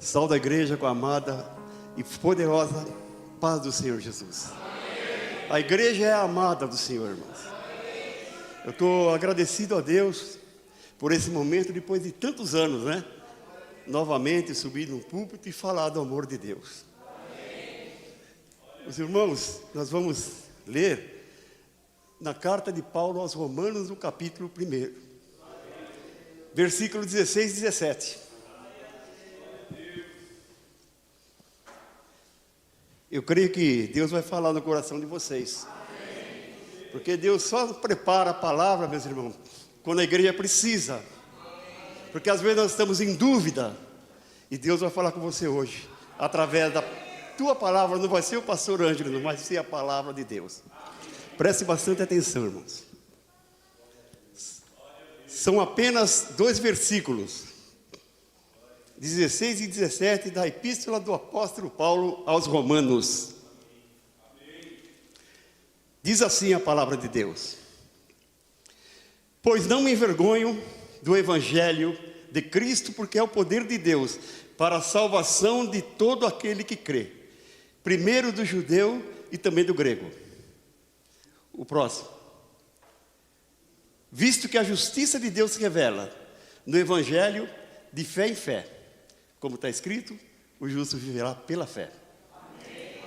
Saúdo a igreja com a amada e poderosa paz do Senhor Jesus. A igreja é a amada do Senhor, irmãos. Eu estou agradecido a Deus por esse momento, depois de tantos anos, né? Novamente subir no púlpito e falar do amor de Deus. Os irmãos, nós vamos ler na carta de Paulo aos Romanos, no capítulo 1, versículo 16 e 17. Eu creio que Deus vai falar no coração de vocês. Porque Deus só prepara a palavra, meus irmãos, quando a igreja precisa. Porque às vezes nós estamos em dúvida. E Deus vai falar com você hoje. Através da tua palavra, não vai ser o pastor Ângelo, não vai ser a palavra de Deus. Preste bastante atenção, irmãos. São apenas 2 versículos. 16 e 17 da epístola do apóstolo Paulo aos Romanos. Diz assim a palavra de Deus: pois não me envergonho do evangelho de Cristo, porque é o poder de Deus para a salvação de todo aquele que crê, primeiro do judeu e também do grego. O próximo: visto que a justiça de Deus se revela no evangelho de fé em fé, como está escrito, o justo viverá pela fé. Amém.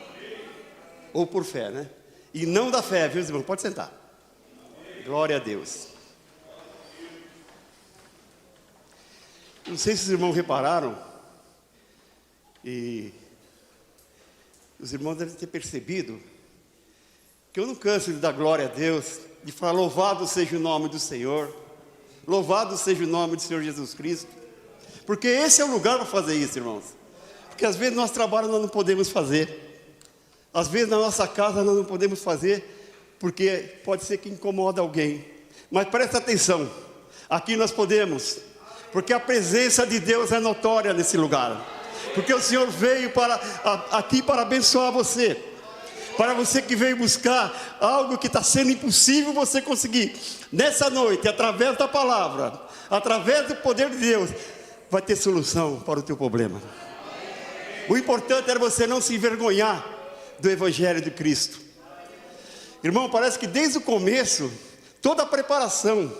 Ou por fé, né? E não da fé, viu, irmão? Pode sentar. Amém. Glória a Deus. Não sei se os irmãos repararam, e os irmãos devem ter percebido, que eu não canso de dar glória a Deus, de falar louvado seja o nome do Senhor, louvado seja o nome do Senhor Jesus Cristo. Porque esse é o lugar para fazer isso, irmãos. Porque às vezes nosso trabalho nós não podemos fazer. Às vezes na nossa casa nós não podemos fazer, porque pode ser que incomoda alguém. Mas presta atenção, aqui nós podemos, porque a presença de Deus é notória nesse lugar. Porque o Senhor veio aqui para abençoar você. Para você que veio buscar algo que está sendo impossível você conseguir. Nessa noite, através da palavra, através do poder de Deus, vai ter solução para o teu problema. O importante era você não se envergonhar do evangelho de Cristo. Irmão, parece que desde o começo, toda a preparação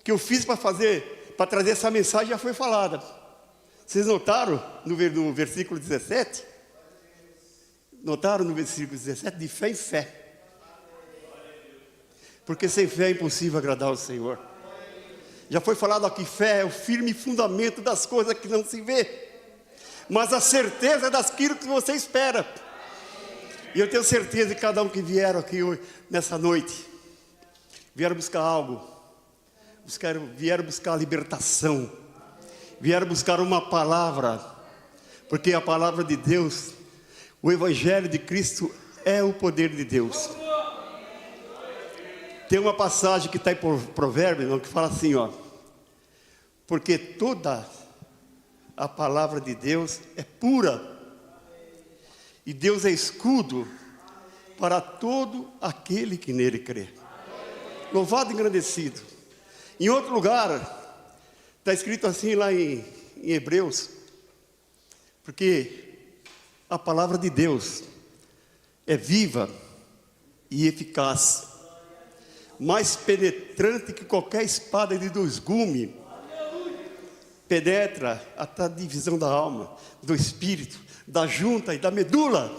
que eu fiz para trazer essa mensagem já foi falada. Vocês notaram no versículo 17? Notaram no versículo 17? De fé em fé. Porque sem fé é impossível agradar ao Senhor. Já foi falado aqui, fé é o firme fundamento das coisas que não se vê, mas a certeza daquilo que você espera. E eu tenho certeza que cada um que vieram aqui hoje, nessa noite, vieram buscar algo, vieram buscar a libertação, vieram buscar uma palavra, porque a palavra de Deus, o evangelho de Cristo é o poder de Deus. Tem uma passagem que está em Provérbios, que fala assim, ó: porque toda a palavra de Deus é pura, e Deus é escudo para todo aquele que nele crê. Louvado e engrandecido. Em outro lugar, está escrito assim lá em Hebreus, porque a palavra de Deus é viva e eficaz, mais penetrante que qualquer espada de 2 gumes, penetra até a divisão da alma, do espírito, da junta e da medula,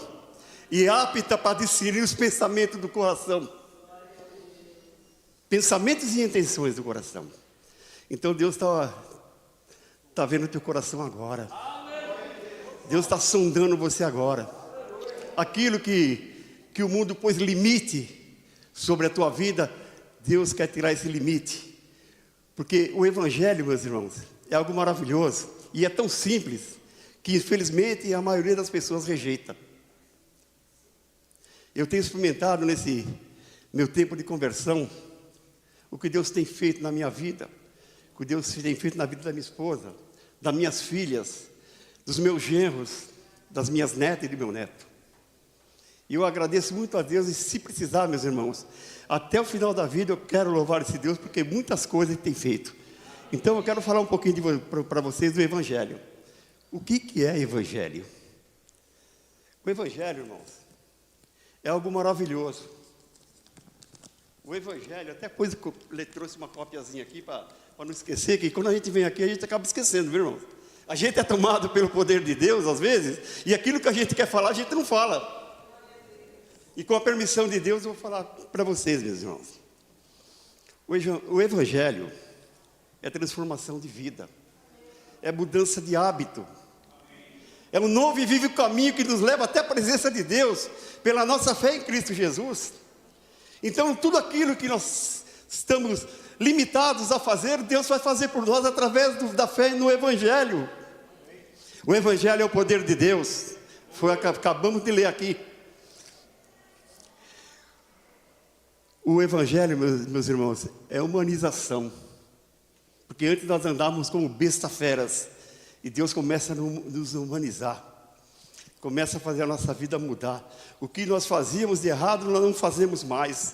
e é apta para discernir os pensamentos do coração, pensamentos e intenções do coração. Então Deus está vendo o teu coração agora. Deus está sondando você agora. Aquilo que o mundo pôs limite sobre a tua vida, Deus quer tirar esse limite. Porque o evangelho, meus irmãos, é algo maravilhoso. E é tão simples, que infelizmente a maioria das pessoas rejeita. Eu tenho experimentado nesse meu tempo de conversão, o que Deus tem feito na minha vida, o que Deus tem feito na vida da minha esposa, das minhas filhas, dos meus genros, das minhas netas e do meu neto. E eu agradeço muito a Deus, e se precisar, meus irmãos, até o final da vida eu quero louvar esse Deus, porque muitas coisas Ele tem feito. Então eu quero falar um pouquinho para vocês do Evangelho. O que é evangelho? O evangelho, irmãos, é algo maravilhoso. O evangelho, até coisa que eu trouxe uma copiazinha aqui para não esquecer, que quando a gente vem aqui, a gente acaba esquecendo, viu, irmãos? A gente é tomado pelo poder de Deus, às vezes, e aquilo que a gente quer falar, a gente não fala. E com a permissão de Deus, eu vou falar para vocês, meus irmãos. O evangelho é transformação de vida, é mudança de hábito, é um novo e vivo caminho que nos leva até a presença de Deus, pela nossa fé em Cristo Jesus. Então, tudo aquilo que nós estamos limitados a fazer, Deus vai fazer por nós através da fé no evangelho. O evangelho é o poder de Deus, foi o que acabamos de ler aqui. O evangelho, meus irmãos, é humanização. Porque antes nós andávamos como besta-feras, e Deus começa a nos humanizar. Começa a fazer a nossa vida mudar. O que nós fazíamos de errado, nós não fazemos mais.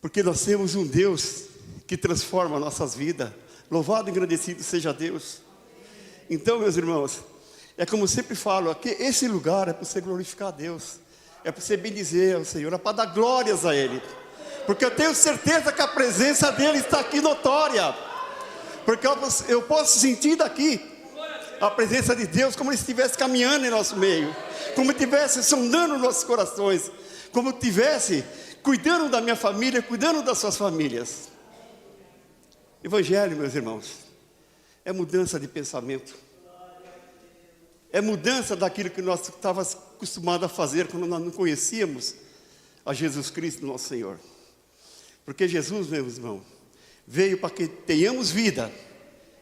Porque nós temos um Deus que transforma nossas vidas. Louvado e agradecido seja Deus. Então, meus irmãos, é como eu sempre falo, aqui, esse lugar é para você glorificar a Deus. É para você bendizer ao Senhor, é para dar glórias a Ele. Porque eu tenho certeza que a presença dEle está aqui notória. Porque eu posso sentir daqui a presença de Deus como Ele estivesse caminhando em nosso meio. Como estivesse sondando nossos corações. Como estivesse cuidando da minha família, cuidando das suas famílias. Evangelho, meus irmãos, é mudança de pensamento. É mudança daquilo que nós estávamos acostumados a fazer quando nós não conhecíamos a Jesus Cristo, nosso Senhor. Porque Jesus, meus irmãos, veio para que tenhamos vida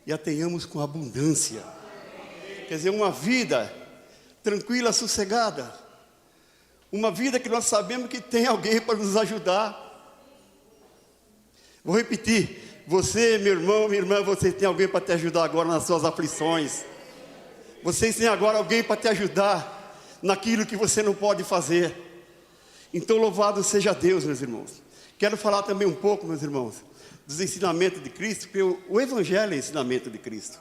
e a tenhamos com abundância. Quer dizer, uma vida tranquila, sossegada. Uma vida que nós sabemos que tem alguém para nos ajudar. Vou repetir. Você, meu irmão, minha irmã, você tem alguém para te ajudar agora nas suas aflições. Vocês têm agora alguém para te ajudar naquilo que você não pode fazer. Então, louvado seja Deus, meus irmãos. Quero falar também um pouco, meus irmãos, dos ensinamentos de Cristo, porque o Evangelho é ensinamento de Cristo.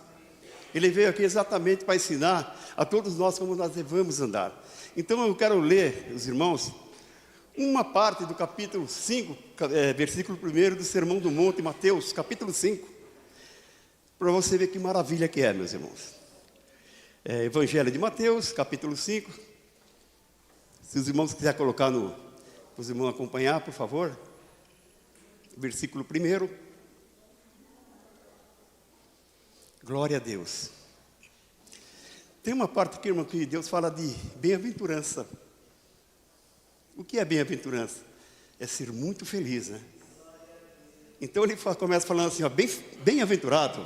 Ele veio aqui exatamente para ensinar a todos nós como nós devemos andar. Então eu quero ler, os irmãos, uma parte do capítulo 5, versículo 1 do Sermão do Monte, Mateus, capítulo 5, para você ver que maravilha que é, meus irmãos. Evangelho de Mateus, capítulo 5. Se os irmãos quiserem colocar para os irmãos acompanhar, por favor. Versículo 1. Glória a Deus. Tem uma parte aqui, irmão, que Deus fala de bem-aventurança. O que é bem-aventurança? É ser muito feliz, né? Então ele começa falando assim, ó, bem-aventurado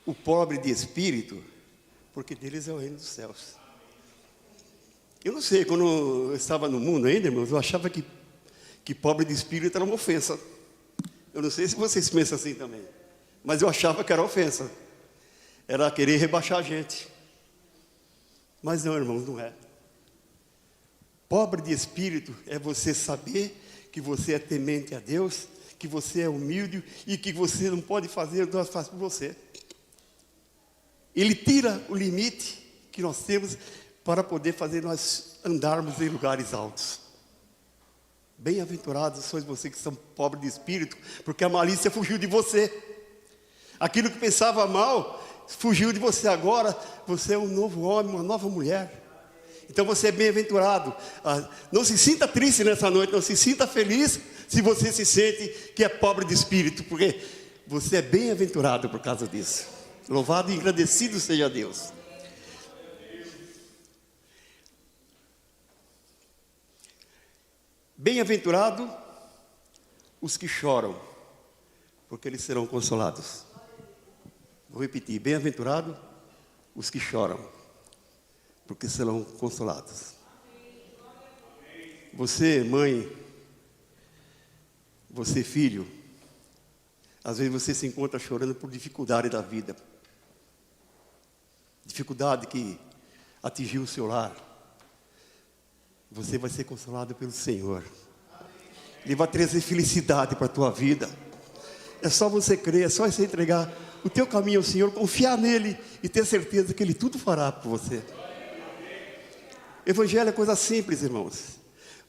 o pobre de espírito, porque deles é o reino dos céus. Eu não sei, quando eu estava no mundo ainda, irmãos, eu achava que pobre de espírito era uma ofensa. Eu não sei se vocês pensam assim também, mas eu achava que era ofensa. Era querer rebaixar a gente. Mas não, irmãos, não é. Pobre de espírito é você saber que você é temente a Deus, que você é humilde e que você não pode fazer o que Deus faz por você. Ele tira o limite que nós temos para poder fazer nós andarmos em lugares altos. Bem-aventurados sois vocês que são pobres de espírito, porque a malícia fugiu de você. Aquilo que pensava mal, fugiu de você agora. Você é um novo homem, uma nova mulher. Então você é bem-aventurado. Não se sinta triste nessa noite, não se sinta feliz se você se sente que é pobre de espírito, porque você é bem-aventurado por causa disso. Louvado e agradecido seja Deus. Bem-aventurado os que choram, porque eles serão consolados. Vou repetir, bem-aventurado os que choram, porque serão consolados. Você, mãe, você, filho, às vezes você se encontra chorando por dificuldade da vida. Dificuldade que atingiu o seu lar. Você vai ser consolado pelo Senhor. Ele vai trazer felicidade para a tua vida. É só você crer, é só você entregar o teu caminho ao Senhor, confiar nele e ter certeza que ele tudo fará por você. Evangelho é coisa simples, irmãos.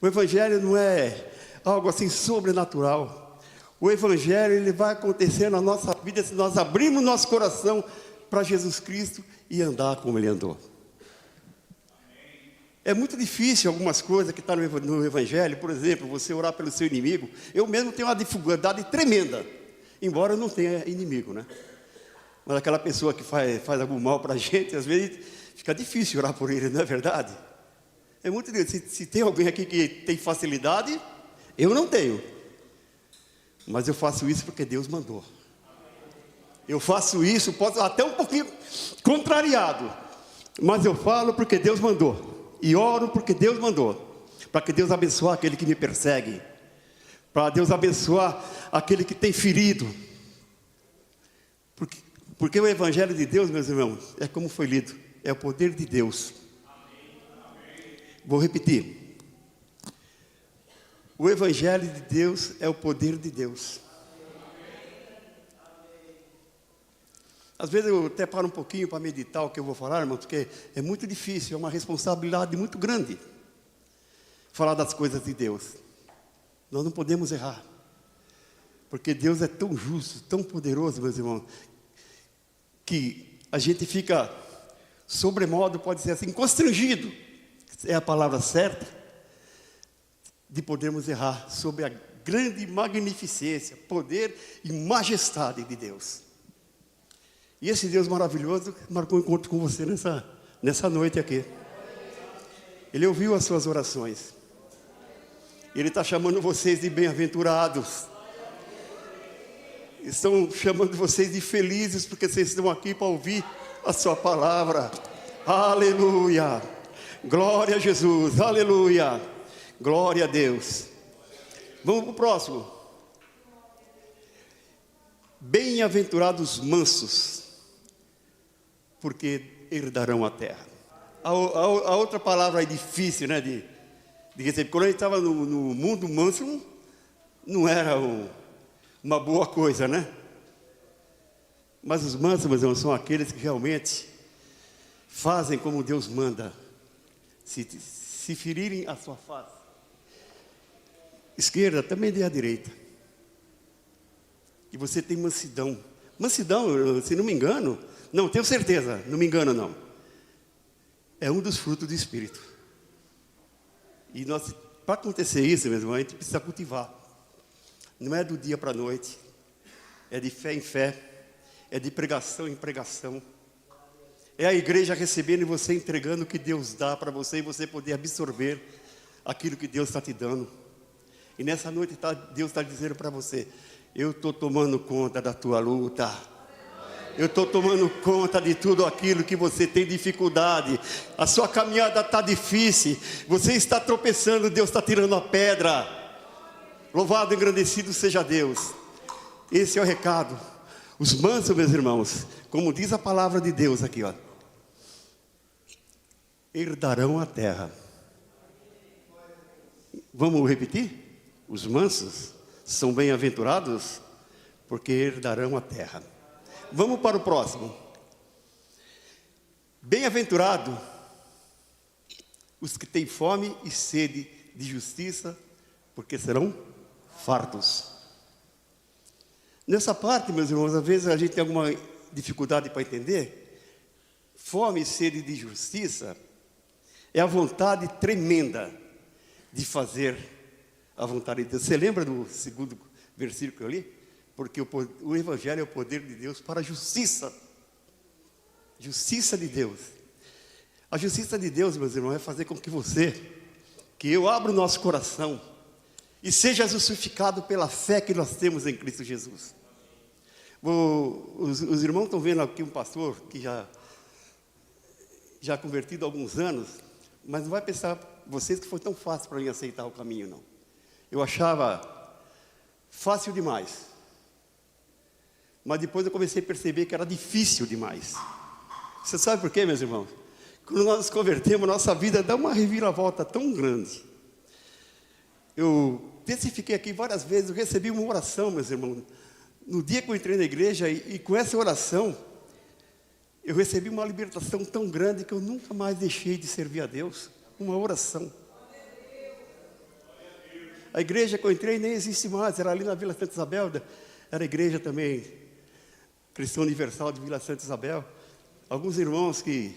O Evangelho não é algo assim sobrenatural. O Evangelho, ele vai acontecer na nossa vida se nós abrirmos nosso coração para Jesus Cristo e andar como ele andou. É muito difícil algumas coisas que estão no Evangelho. Por exemplo, você orar pelo seu inimigo. Eu mesmo tenho uma dificuldade tremenda, embora eu não tenha inimigo, né? Mas aquela pessoa que faz algum mal para a gente, às vezes fica difícil orar por ele, não é verdade? É muito difícil. Se tem alguém aqui que tem facilidade, eu não tenho. Mas eu faço isso porque Deus mandou. Eu faço isso, posso até um pouquinho contrariado, mas eu falo porque Deus mandou. E oro porque Deus mandou. Para que Deus abençoe aquele que me persegue. Para Deus abençoar aquele que tem ferido. Porque o Evangelho de Deus, meus irmãos, é como foi lido. É o poder de Deus. Vou repetir. O Evangelho de Deus é o poder de Deus. Às vezes eu até paro um pouquinho para meditar o que eu vou falar, irmão, porque é muito difícil, é uma responsabilidade muito grande falar das coisas de Deus. Nós não podemos errar, porque Deus é tão justo, tão poderoso, meus irmãos, que a gente fica sobremodo, pode ser assim, constrangido, é a palavra certa, de podermos errar sobre a grande magnificência, poder e majestade de Deus. E esse Deus maravilhoso marcou um encontro com você nessa noite aqui. Ele ouviu as suas orações. Ele está chamando vocês de bem-aventurados. Estão chamando vocês de felizes, porque vocês estão aqui para ouvir a sua palavra. Aleluia! Glória a Jesus! Aleluia! Glória a Deus! Vamos para o próximo. Bem-aventurados mansos, porque herdarão a terra. A outra palavra é difícil, né, de receber. Quando a gente estava no mundo manso, não era uma boa coisa, né? Mas os mansos, meus irmãos, são aqueles que realmente fazem como Deus manda. Se ferirem a sua face esquerda, também dê a direita. E você tem mansidão. Mansidão, se não me engano, não, tenho certeza, não me engano não. É um dos frutos do Espírito. E para acontecer isso, meu irmão, a gente precisa cultivar. Não é do dia para a noite. É de fé em fé. É de pregação em pregação. É a igreja recebendo e você entregando o que Deus dá para você e você poder absorver aquilo que Deus está te dando. E nessa noite Deus está dizendo para você: eu estou tomando conta da tua luta. Eu estou tomando conta de tudo aquilo que você tem dificuldade. A sua caminhada está difícil. Você está tropeçando, Deus está tirando a pedra. Louvado e engrandecido seja Deus. Esse é o recado. Os mansos, meus irmãos, como diz a palavra de Deus aqui, ó, herdarão a terra. Vamos repetir? Os mansos são bem-aventurados porque herdarão a terra. Vamos para o próximo. Bem-aventurado os que têm fome e sede de justiça, porque serão fartos. Nessa parte, meus irmãos, às vezes a gente tem alguma dificuldade para entender. Fome e sede de justiça é a vontade tremenda de fazer a vontade de Deus. Você lembra do segundo versículo ali? Porque o Evangelho é o poder de Deus para a justiça. Justiça de Deus. A justiça de Deus, meus irmãos, é fazer com que eu abra o nosso coração e seja justificado pela fé que nós temos em Cristo Jesus. Os irmãos estão vendo aqui um pastor que já convertido há alguns anos, mas não vai pensar vocês que foi tão fácil para mim aceitar o caminho, não. Eu achava fácil demais. Mas depois eu comecei a perceber que era difícil demais. Você sabe por quê, meus irmãos? Quando nós nos convertemos, nossa vida dá uma reviravolta tão grande. Eu testifiquei aqui várias vezes, eu recebi uma oração, meus irmãos, no dia que eu entrei na igreja e com essa oração, eu recebi uma libertação tão grande que eu nunca mais deixei de servir a Deus. Uma oração. A igreja que eu entrei nem existe mais, era ali na Vila Santa Isabel, era a igreja também, Cristã Universal de Vila Santa Isabel. Alguns irmãos que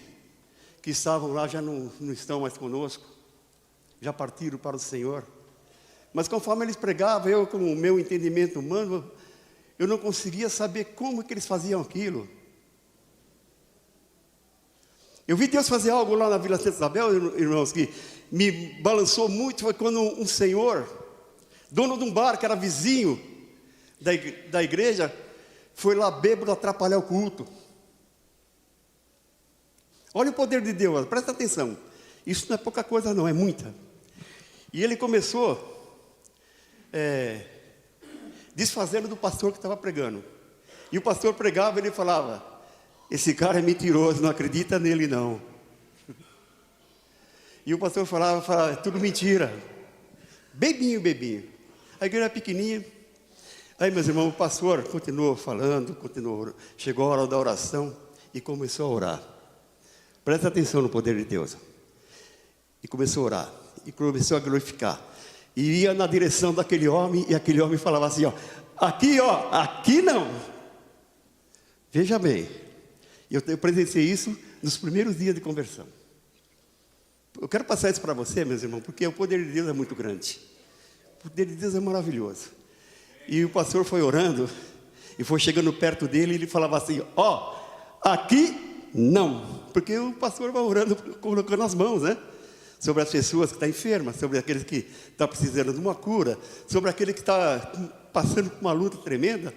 estavam lá já não estão mais conosco, já partiram para o Senhor. Mas conforme eles pregavam, eu com o meu entendimento humano, eu não conseguia saber como que eles faziam aquilo. Eu vi Deus fazer algo lá na Vila Santa Isabel, irmãos, que me balançou muito. Foi quando um senhor, dono de um bar, que era vizinho da igreja, foi lá bêbado atrapalhar o culto. Olha o poder de Deus, presta atenção. Isso não é pouca coisa não, é muita. E ele começou desfazendo do pastor que estava pregando. E o pastor pregava e ele falava: esse cara é mentiroso, não acredita nele não. E o pastor falava, é tudo mentira. Bebinho. A igreja era pequenininha. Aí, meus irmãos, o pastor continuou falando, chegou a hora da oração e começou a orar. Presta atenção no poder de Deus. E começou a orar, e começou a glorificar. E ia na direção daquele homem, e aquele homem falava assim, aqui não. Veja bem, eu presenciei isso nos primeiros dias de conversão. Eu quero passar isso para você, meus irmãos, porque o poder de Deus é muito grande. O poder de Deus é maravilhoso. E o pastor foi orando, e foi chegando perto dele, e ele falava assim, aqui não. Porque o pastor vai orando, colocando as mãos, né? Sobre as pessoas que estão enfermas, sobre aqueles que estão precisando de uma cura, sobre aquele que está passando por uma luta tremenda.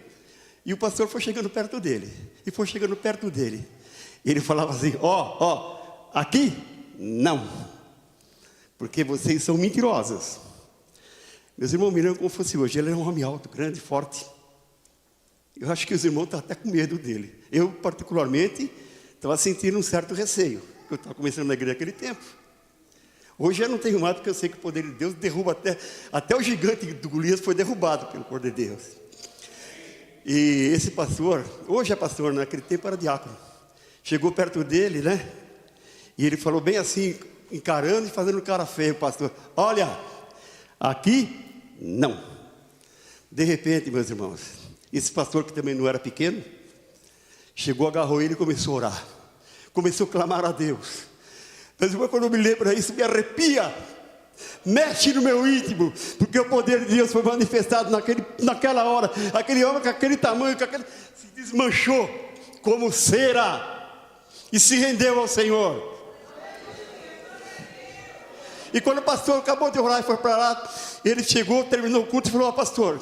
E o pastor foi chegando perto dele, e foi chegando perto dele. E ele falava assim, aqui não, porque vocês são mentirosos. Meus irmãos me lembram como fosse hoje. Ele era um homem alto, grande, forte. Eu acho que os irmãos estão até com medo dele. Eu, particularmente, estava sentindo um certo receio, porque eu estava começando na igreja naquele tempo. Hoje eu não tenho mais, porque eu sei que o poder de Deus derruba até o gigante do Golias foi derrubado pelo poder de Deus. E esse pastor, hoje é pastor, naquele tempo era diácono, chegou perto dele, né? E ele falou bem assim, encarando e fazendo cara feio, pastor. Olha, aqui não. De repente, meus irmãos, esse pastor que também não era pequeno, chegou, agarrou ele e começou a orar. Começou a clamar a Deus. Mas quando eu me lembro isso, me arrepia. Mexe no meu íntimo, porque o poder de Deus foi manifestado naquela hora. Aquele homem com aquele tamanho, se desmanchou como cera e se rendeu ao Senhor. E quando o pastor acabou de orar e foi para lá, ele chegou, terminou o culto e falou: pastor,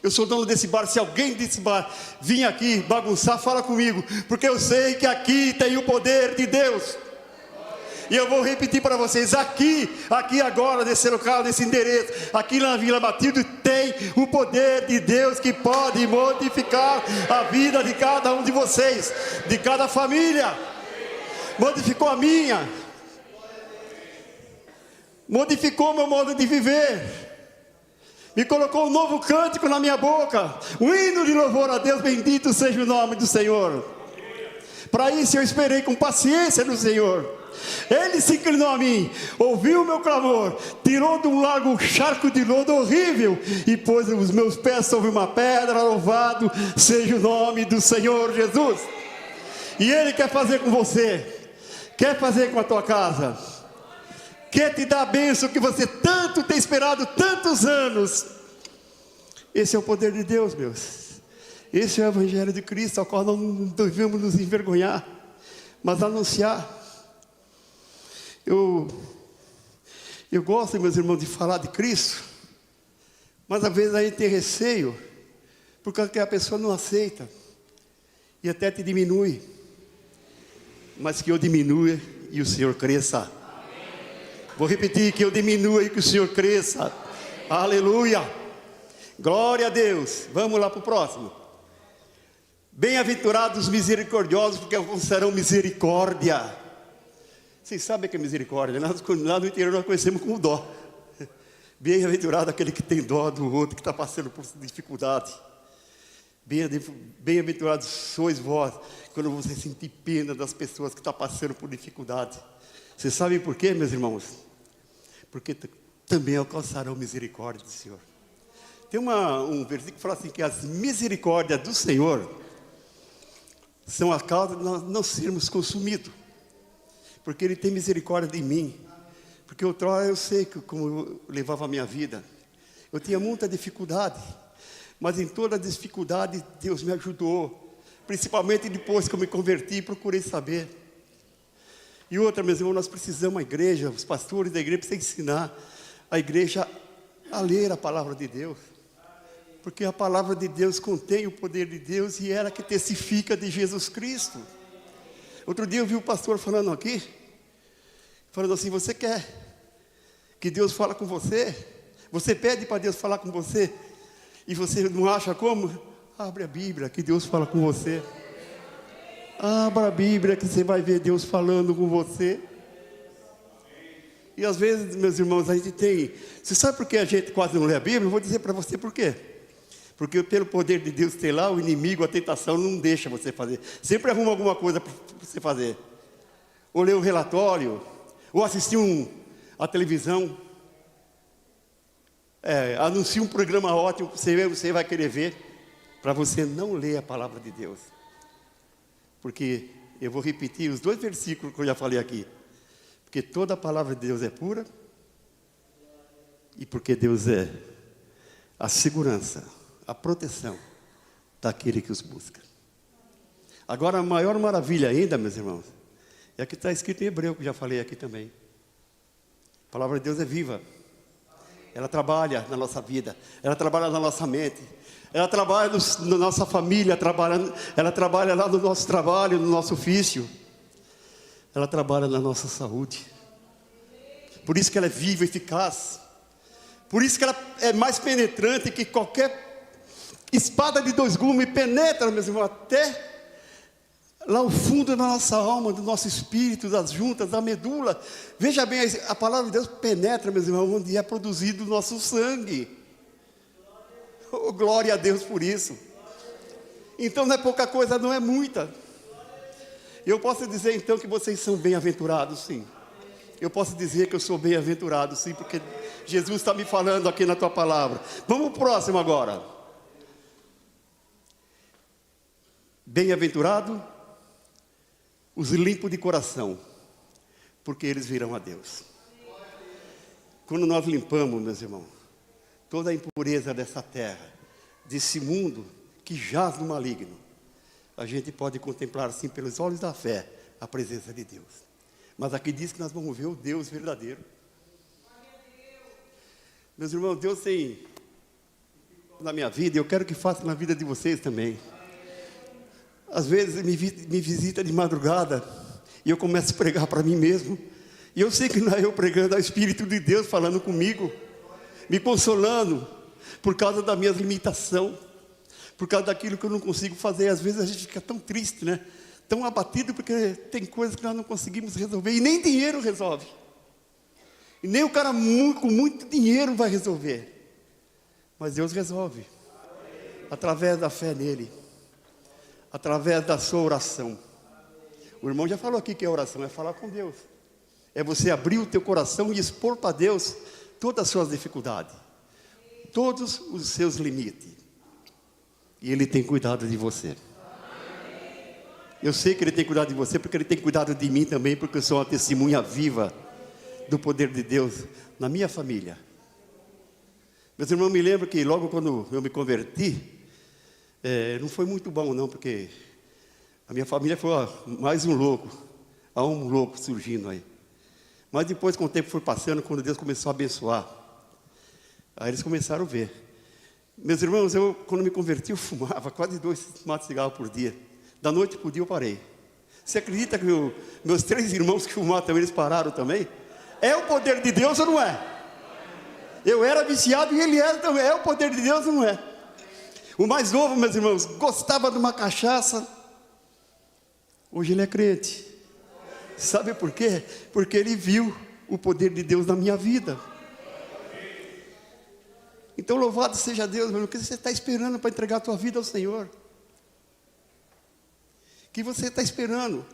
eu sou dono desse bar, se alguém desse bar vir aqui bagunçar, fala comigo, porque eu sei que aqui tem o poder de Deus. E eu vou repetir para vocês, aqui agora, nesse local, nesse endereço, aqui na Vila Matilde, tem o poder de Deus que pode modificar a vida de cada um de vocês, de cada família. Modificou a minha, modificou meu modo de viver, me colocou um novo cântico na minha boca, um hino de louvor a Deus, bendito seja o nome do Senhor. Para isso eu esperei com paciência no Senhor. Ele se inclinou a mim, ouviu o meu clamor, tirou de um largo charco de lodo horrível e pôs os meus pés sobre uma pedra. Louvado seja o nome do Senhor Jesus. E Ele quer fazer com você, quer fazer com a tua casa, quer te dar a bênção que você tanto tem esperado, tantos anos. Esse é o poder de Deus, meus. Esse é o Evangelho de Cristo, ao qual não devemos nos envergonhar, mas anunciar. Eu gosto, meus irmãos, de falar de Cristo, mas às vezes a gente tem receio, porque a pessoa não aceita, e até te diminui, mas que eu diminua e o Senhor cresça. Vou repetir, que eu diminua e que o Senhor cresça. Aleluia, glória a Deus. Vamos lá para o próximo. Bem-aventurados os misericordiosos, porque alcançarão misericórdia. Vocês sabem que é misericórdia, lá no interior nós conhecemos como dó. Bem-aventurado aquele que tem dó do outro, que está passando por dificuldade. Bem-aventurados sois vós, quando você sentir pena das pessoas que estão passando por dificuldade. Vocês sabem por quê, meus irmãos? Porque também alcançarão misericórdia do Senhor. Tem um versículo que fala assim, que as misericórdias do Senhor são a causa de nós não sermos consumidos. Porque Ele tem misericórdia de mim. Porque outrora eu sei como eu levava a minha vida. Eu tinha muita dificuldade. Mas em toda a dificuldade, Deus me ajudou. Principalmente depois que eu me converti e procurei saber. E outra, meus irmãos, nós precisamos, a igreja, os pastores da igreja precisam ensinar a igreja a ler a palavra de Deus. Porque a palavra de Deus contém o poder de Deus e ela que testifica de Jesus Cristo. Outro dia eu vi o pastor falando aqui, falando assim, você quer que Deus fale com você? Você pede para Deus falar com você e você não acha como? Abre a Bíblia que Deus fala com você. Abra a Bíblia que você vai ver Deus falando com você. E às vezes, meus irmãos, a gente tem... Você sabe por que a gente quase não lê a Bíblia? Eu vou dizer para você por quê. Porque pelo poder de Deus ter lá, o inimigo, a tentação não deixa você fazer. Sempre arruma alguma coisa para você fazer. Ou ler um relatório, ou assistir a televisão. Anuncia um programa ótimo, você vai querer ver, para você não ler a palavra de Deus. Porque eu vou repetir os 2 versículos que eu já falei aqui. Porque toda a palavra de Deus é pura. E porque Deus é a segurança, a proteção daquele que os busca. Agora, a maior maravilha ainda, meus irmãos, é a que está escrito em Hebreu, que eu já falei aqui também. A palavra de Deus é viva. Ela trabalha na nossa vida, ela trabalha na nossa mente, ela trabalha na nossa família, ela trabalha lá no nosso trabalho, no nosso ofício, ela trabalha na nossa saúde. Por isso que ela é viva e eficaz. Por isso que ela é mais penetrante que qualquer espada de 2 gumes, penetra, meus irmãos, até lá o fundo da nossa alma, do nosso espírito, das juntas, da medula. Veja bem, a palavra de Deus penetra, meus irmãos, onde é produzido o nosso sangue. Oh, glória a Deus por isso. Então não é pouca coisa, não é muita. Eu posso dizer então que vocês são bem-aventurados, sim. Eu posso dizer que eu sou bem-aventurado, sim, porque Jesus está me falando aqui na tua palavra. Vamos para o próximo agora. Bem-aventurado os limpos de coração, porque eles virão a Deus. Quando nós limpamos, meus irmãos, toda a impureza dessa terra, desse mundo que jaz no maligno, a gente pode contemplar assim pelos olhos da fé a presença de Deus. Mas aqui diz que nós vamos ver o Deus verdadeiro. Meus irmãos, Deus tem na minha vida, e eu quero que faça na vida de vocês também. Às vezes me visita de madrugada e eu começo a pregar para mim mesmo. E eu sei que não é eu pregando, é o Espírito de Deus falando comigo, me consolando por causa da minha limitação, por causa daquilo que eu não consigo fazer. Às vezes a gente fica tão triste, né? Tão abatido porque tem coisas que nós não conseguimos resolver. E nem dinheiro resolve. E nem o cara com muito dinheiro vai resolver. Mas Deus resolve. Através da fé nele. Através da sua oração. O irmão já falou aqui que a oração é falar com Deus. É você abrir o teu coração e expor para Deus todas as suas dificuldades. Todos os seus limites. E Ele tem cuidado de você. Eu sei que Ele tem cuidado de você, porque Ele tem cuidado de mim também, porque eu sou uma testemunha viva do poder de Deus na minha família. Meus irmãos, me lembro que logo quando eu me converti, não foi muito bom não, porque a minha família foi mais um louco, há um louco surgindo aí. Mas depois, com o tempo foi passando, quando Deus começou a abençoar, aí eles começaram a ver. Meus irmãos, quando me converti, eu fumava quase 2 maços de cigarro por dia. Da noite para o dia eu parei. Você acredita que meus 3 irmãos que fumavam também, eles pararam também? É o poder de Deus ou não é? Eu era viciado e ele era também. É o poder de Deus ou não é? O mais novo, meus irmãos, gostava de uma cachaça. Hoje ele é crente. Sabe por quê? Porque ele viu o poder de Deus na minha vida. Então louvado seja Deus, meu irmão, que você está esperando para entregar a tua vida ao Senhor. Que você está esperando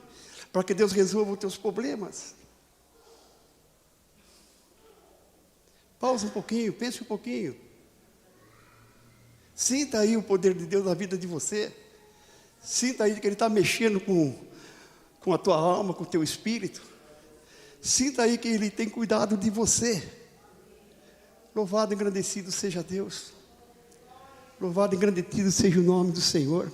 para que Deus resolva os teus problemas. Pausa um pouquinho, pense um pouquinho. Sinta aí o poder de Deus na vida de você. Sinta aí que Ele está mexendo com a tua alma, com o teu espírito. Sinta aí que Ele tem cuidado de você. Louvado e engrandecido seja Deus. Louvado e engrandecido seja o nome do Senhor.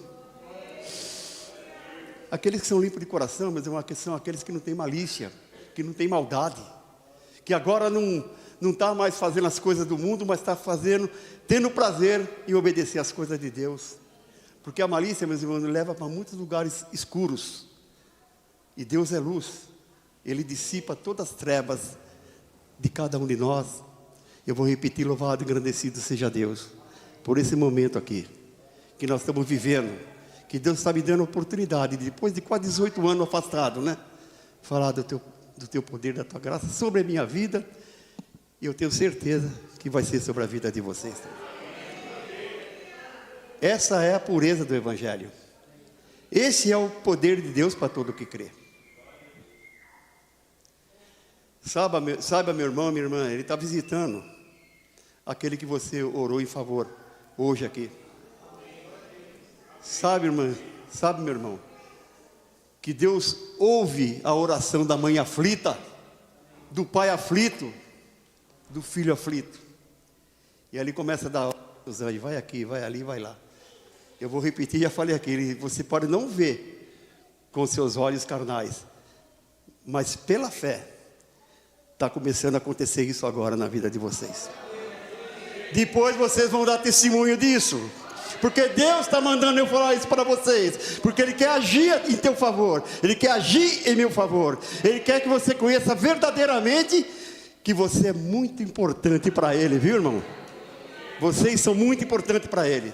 Aqueles que são limpos de coração, mas são aqueles que não têm malícia, que não têm maldade, que agora não está mais fazendo as coisas do mundo, mas está tendo prazer em obedecer às coisas de Deus. Porque a malícia, meus irmãos, leva para muitos lugares escuros. E Deus é luz. Ele dissipa todas as trevas de cada um de nós. Eu vou repetir, louvado e engrandecido seja Deus, por esse momento aqui, que nós estamos vivendo, que Deus está me dando a oportunidade, depois de quase 18 anos afastado, né? Falar do teu poder, da tua graça sobre a minha vida, e eu tenho certeza que vai ser sobre a vida de vocês também. Essa é a pureza do Evangelho. Esse é o poder de Deus para todo o que crê. Saiba, meu irmão, minha irmã, Ele está visitando aquele que você orou em favor, hoje aqui. Sabe, irmã, sabe, meu irmão, que Deus ouve a oração da mãe aflita, do pai aflito, do filho aflito. E ali começa a dar ordens, vai aqui, vai ali, vai lá. Eu vou repetir, já falei aqui, você pode não ver com seus olhos carnais, mas pela fé, está começando a acontecer isso agora na vida de vocês. Depois vocês vão dar testemunho disso, porque Deus está mandando eu falar isso para vocês, porque Ele quer agir em teu favor, Ele quer agir em meu favor, Ele quer que você conheça verdadeiramente que você é muito importante para Ele, viu, irmão? Vocês são muito importantes para Ele.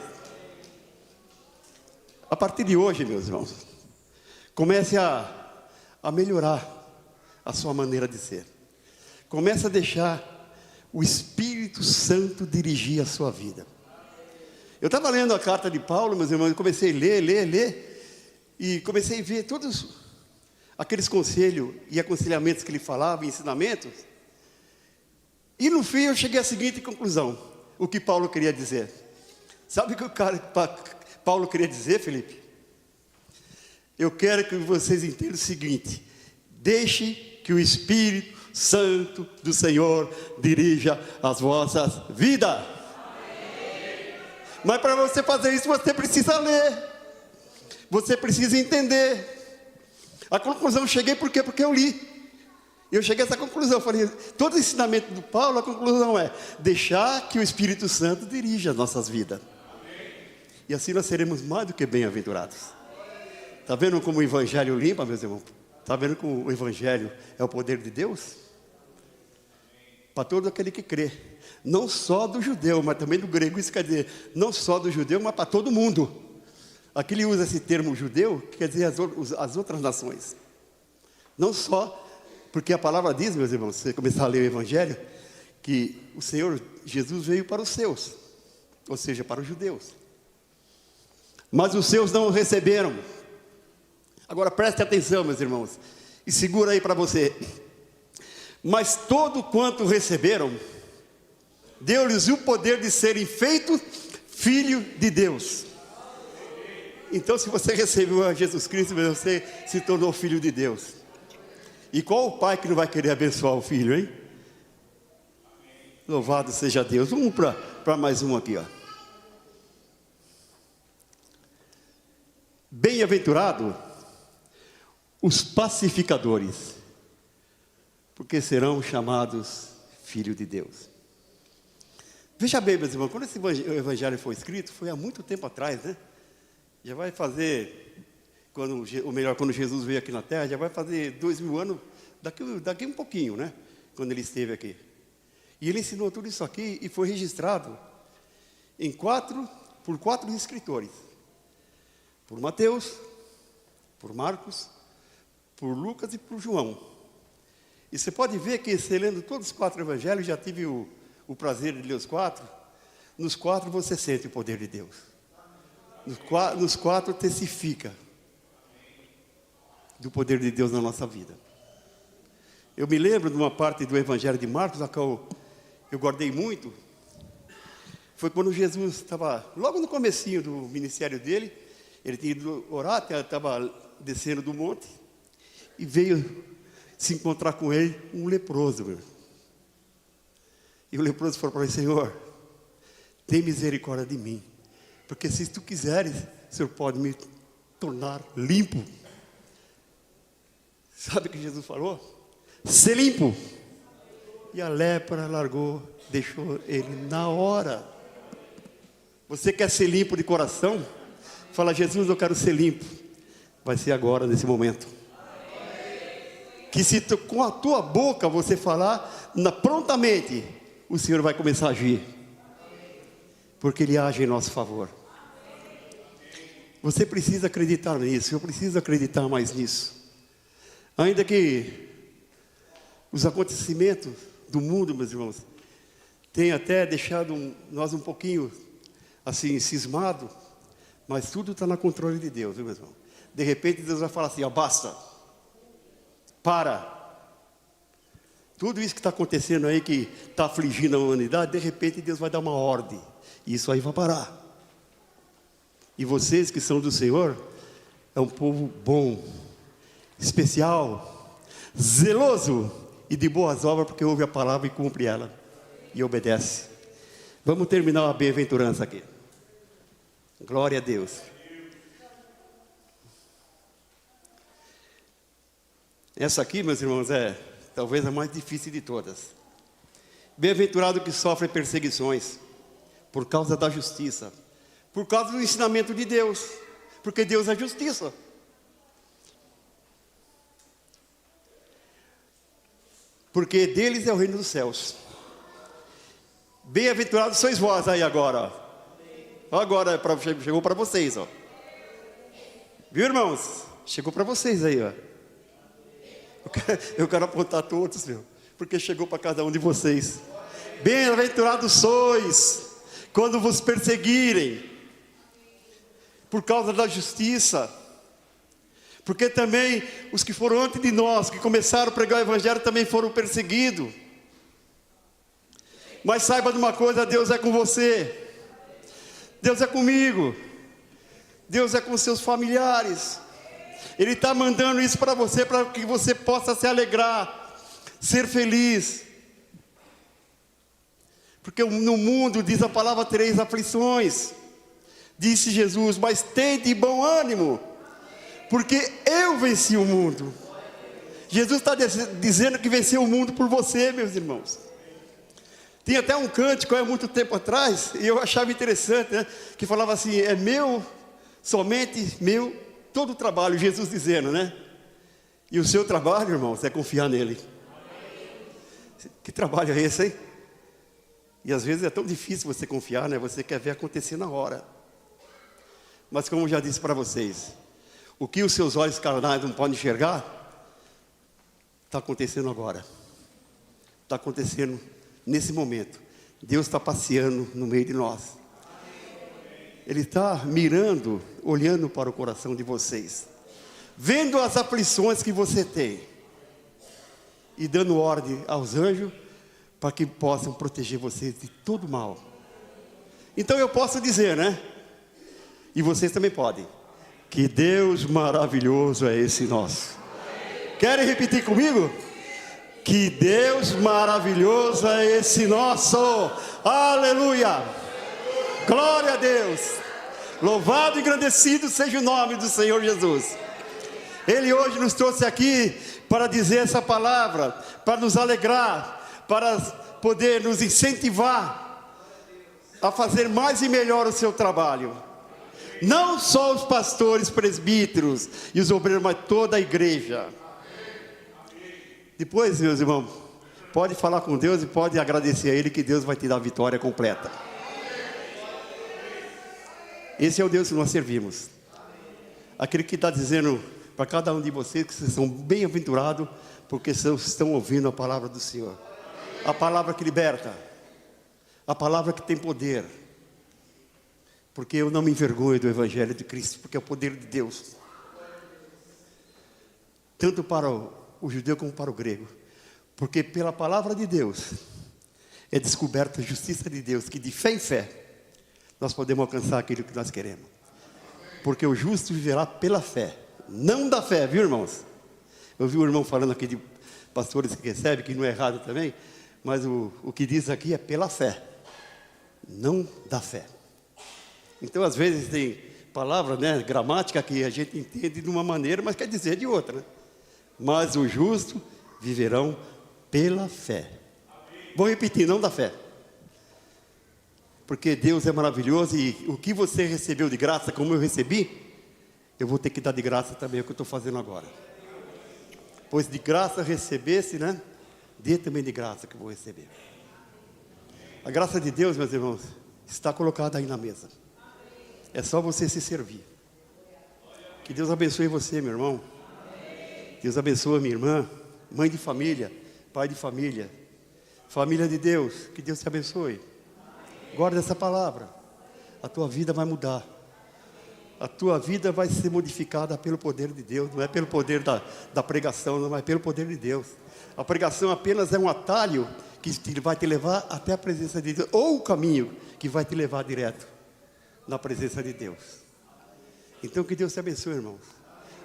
A partir de hoje, meus irmãos, comece a melhorar a sua maneira de ser. Comece a deixar o Espírito Santo dirigir a sua vida. Eu estava lendo a carta de Paulo, meus irmãos, eu comecei a ler, e comecei a ver todos aqueles conselhos e aconselhamentos que ele falava, ensinamentos, e no fim eu cheguei à seguinte conclusão, o que Paulo queria dizer. Sabe o que Paulo queria dizer, Felipe? Eu quero que vocês entendam o seguinte: deixe que o Espírito Santo do Senhor dirija as vossas vidas. Mas para você fazer isso, você precisa ler. Você precisa entender. A conclusão eu cheguei por quê? Porque eu li. Eu cheguei a essa conclusão. Eu falei, todo o ensinamento do Paulo, a conclusão é deixar que o Espírito Santo dirija as nossas vidas. E assim nós seremos mais do que bem-aventurados. Está vendo como o Evangelho limpa, meus irmãos? Está vendo como o Evangelho é o poder de Deus? Para todo aquele que crê. Não só do judeu, mas também do grego. Isso quer dizer, não só do judeu, mas para todo mundo. Aqui ele usa esse termo judeu, que quer dizer as outras nações. Não só, porque a palavra diz, meus irmãos, se você começar a ler o Evangelho, que o Senhor Jesus veio para os seus, ou seja, para os judeus. Mas os seus não o receberam. Agora preste atenção, meus irmãos, e segura aí para você. Mas todo quanto receberam, deu-lhes o poder de serem feitos filho de Deus. Então, se você recebeu a Jesus Cristo, você se tornou filho de Deus. E qual o pai que não vai querer abençoar o filho, hein? Louvado seja Deus. Vamos para mais um aqui, ó. Bem-aventurado os pacificadores, porque serão chamados filhos de Deus. Veja bem, meus irmãos, quando esse evangelho foi escrito, foi há muito tempo atrás, né? Já vai fazer, quando Jesus veio aqui na Terra, já vai fazer 2000 anos, daqui um pouquinho, né? Quando ele esteve aqui. E ele ensinou tudo isso aqui e foi registrado por quatro escritores. Por Mateus, por Marcos, por Lucas e por João. E você pode ver que, você lendo todos os quatro evangelhos, já tive o prazer de ler os quatro, Nos 4 você sente o poder de Deus. Nos 4 testifica do poder de Deus na nossa vida. Eu me lembro de uma parte do Evangelho de Marcos, a qual eu guardei muito. Foi quando Jesus estava, logo no comecinho do ministério dele, ele tinha ido orar, estava descendo do monte, e veio se encontrar com ele um leproso. Meu. E o leproso falou para ele: Senhor, tem misericórdia de mim, porque se tu quiseres, o Senhor pode me tornar limpo. Sabe o que Jesus falou? Ser limpo. E a lepra largou, deixou ele na hora. Você quer ser limpo de coração? Fala: Jesus, eu quero ser limpo. Vai ser agora, nesse momento. Que se com a tua boca você falar, prontamente o Senhor vai começar a agir. Porque Ele age em nosso favor. Você precisa acreditar nisso. Eu preciso acreditar mais nisso. Ainda que os acontecimentos do mundo, meus irmãos, tenham até deixado nós um pouquinho assim, cismado, mas tudo está no controle de Deus, viu, meu irmão? De repente Deus vai falar assim: ó, basta, para. Tudo isso que está acontecendo aí, que está afligindo a humanidade, de repente Deus vai dar uma ordem, e isso aí vai parar. E vocês que são do Senhor, é um povo bom, especial, zeloso e de boas obras, porque ouve a palavra e cumpre ela, e obedece. Vamos terminar a bem-aventurança aqui. Glória a Deus. Essa aqui, meus irmãos, é talvez a mais difícil de todas. Bem-aventurado que sofre perseguições por causa da justiça, por causa do ensinamento de Deus, porque Deus é justiça. Porque deles é o reino dos céus. Bem-aventurados sois vós aí agora. Agora chegou para vocês, ó. Viu, irmãos? Chegou para vocês aí, ó. Eu quero apontar todos, meu, porque chegou para cada um de vocês. Bem-aventurados sois quando vos perseguirem por causa da justiça. Porque também os que foram antes de nós, que começaram a pregar o Evangelho, também foram perseguidos. Mas saiba de uma coisa: Deus é com você. Deus é comigo. Deus é com seus familiares. Ele está mandando isso para você, para que você possa se alegrar, ser feliz. Porque no mundo, diz a palavra, tereis aflições. Disse Jesus: mas tende bom ânimo, porque eu venci o mundo. Jesus está dizendo que venceu o mundo por você, meus irmãos. Tem até um cântico há muito tempo atrás, e eu achava interessante, né? Que falava assim: é meu, somente meu, todo o trabalho, Jesus dizendo, né? E o seu trabalho, irmãos, é confiar nele. Que trabalho é esse, hein? E às vezes é tão difícil você confiar, né? Você quer ver acontecer na hora. Mas como eu já disse para vocês, o que os seus olhos carnais não podem enxergar, está acontecendo agora. Está acontecendo nesse momento. Deus está passeando no meio de nós. Ele está mirando, olhando para o coração de vocês, vendo as aflições que você tem, e dando ordem aos anjos, para que possam proteger vocês de todo mal. Então eu posso dizer, né? E vocês também podem: que Deus maravilhoso é esse nosso. Querem repetir comigo? Que Deus maravilhoso é esse nosso. Aleluia! Glória a Deus! Louvado e engrandecido seja o nome do Senhor Jesus. Ele hoje nos trouxe aqui para dizer essa palavra, para nos alegrar, para poder nos incentivar a fazer mais e melhor o seu trabalho. Não só os pastores, presbíteros e os obreiros, mas toda a igreja. Depois, meus irmãos, pode falar com Deus e pode agradecer a Ele, que Deus vai te dar a vitória completa. Esse é o Deus que nós servimos. Aquele que está dizendo para cada um de vocês que vocês são bem-aventurados, porque vocês estão ouvindo a palavra do Senhor. A palavra que liberta, a palavra que tem poder, Porque eu não me envergonho do Evangelho de Cristo, porque é o poder de Deus. Tanto para o judeu como para o grego. Porque pela palavra de Deus é descoberta a justiça de Deus, que de fé em fé nós podemos alcançar aquilo que nós queremos. Porque o justo viverá pela fé, não da fé, viu, irmãos? Eu vi o irmão falando aqui de pastores que recebem, que não é errado também, mas o que diz aqui é pela fé, não da fé. Então, às vezes, tem palavra, né, gramática, que a gente entende de uma maneira, mas quer dizer de outra, né? Mas o justo viverão pela fé. Vou repetir, não da fé. Porque Deus é maravilhoso e o que você recebeu de graça, como eu recebi, eu vou ter que dar de graça também, é o que eu estou fazendo agora. Pois de graça recebesse, né? Dê também de graça que eu vou receber. A graça de Deus, meus irmãos, está colocada aí na mesa. É só você se servir. Que Deus abençoe você, meu irmão. Deus abençoe minha irmã, mãe de família, pai de família, família de Deus. Que Deus te abençoe. Guarda essa palavra. A tua vida vai mudar. A tua vida vai ser modificada pelo poder de Deus. Não é pelo poder da pregação, não é pelo poder de Deus. A pregação apenas é um atalho que vai te levar até a presença de Deus. Ou o caminho que vai te levar direto na presença de Deus. Então que Deus te abençoe, irmãos.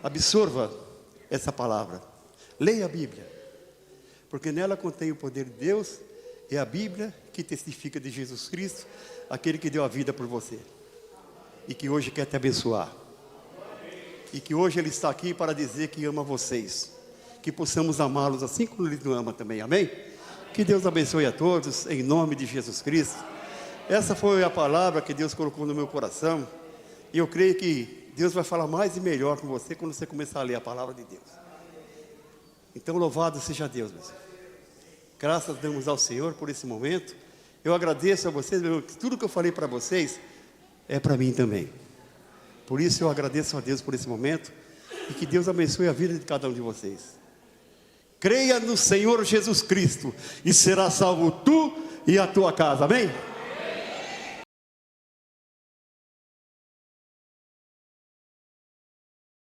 Absorva essa palavra. Leia a Bíblia. Porque nela contém o poder de Deus. É a Bíblia que testifica de Jesus Cristo, aquele que deu a vida por você. E que hoje quer te abençoar. E que hoje Ele está aqui para dizer que ama vocês. Que possamos amá-los assim como Ele nos ama também. Amém? Que Deus abençoe a todos, em nome de Jesus Cristo. Essa foi a palavra que Deus colocou no meu coração. E eu creio que Deus vai falar mais e melhor com você quando você começar a ler a palavra de Deus. Então louvado seja Deus, meus irmãos. Graças damos ao Senhor por esse momento. Eu agradeço a vocês, que tudo que eu falei para vocês é para mim também. Por isso eu agradeço a Deus por esse momento e que Deus abençoe a vida de cada um de vocês. Creia no Senhor Jesus Cristo e será salvo tu e a tua casa. Amém?